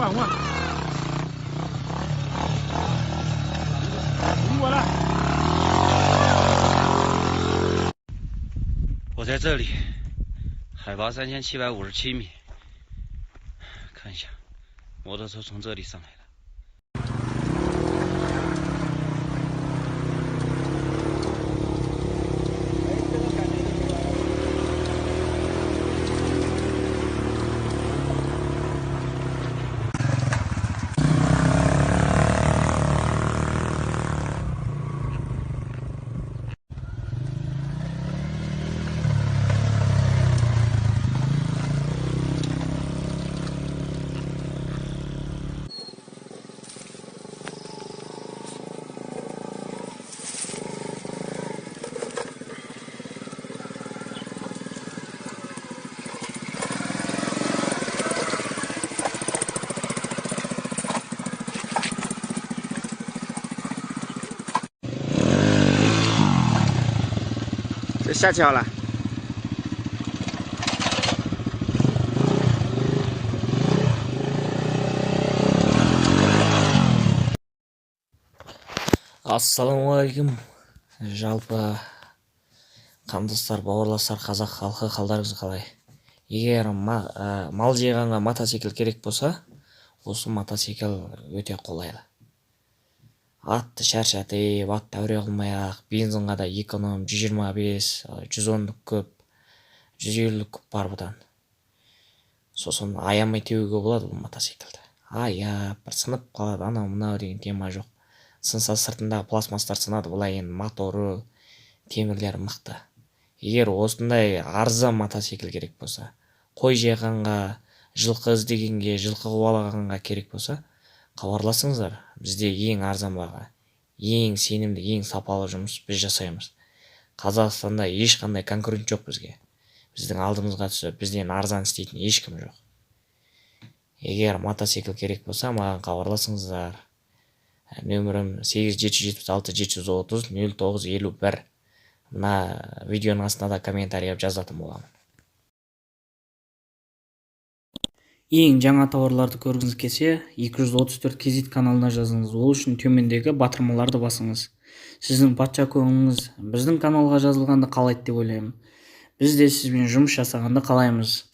我。我了。我在这里，海拔3757米。看一下，摩托车从这里上来的。这下桥了。Ассалаумағалейкум. Жалпы қандастар, бауырластар, қазақ халқы, қалдарыңыз қалай? Егер мал жиғанға мотоцикл керек болса, осы мотоцикл өте қолайлы. Атты шаршатып, атты әуре қылмай-ақ, бензинға да эконом, 125, 110-лік көп, 150-лік көп бар бұдан. Сосын аямай теуге болады бұл мотоциклді. Аяп, бір сынып қалады, анау-мынау деген тема жоқ. Сынса сыртындағы пластмастар сынады, бұлай енді моторы, темірлері мықты. Егер осындай арзан мотоцикл керек болса, қой жайғанға, жылқы іздегенге, жылқы қуалағанға керек болса, хабарласыңыздар. Бізде ең арзан баға, ең сенімді, ең сапалы жұмыс біз жасаймыз. Қазақстанда ешқандай конкурент жоқ бізге. Біздің алдымызға түсіп, бізден арзан істейтін ешкім жоқ. Егер мотоцикл керек болса, маған хабарласыңыздар. Нөмірім 8776-730-0951. Мына видеоның астына да комментарий жазатын боламын. Ең жаңа тауарларды көргіңіз келсе, 234 кезет каналына жазыңыз. Ол үшін төмендегі батырмаларды басыңыз. Сіздің патша көңіліңіз біздің каналға жазылғанды қалайды деп ойлаймын. Біз де сізбен жұмыс жасағанды қалаймыз.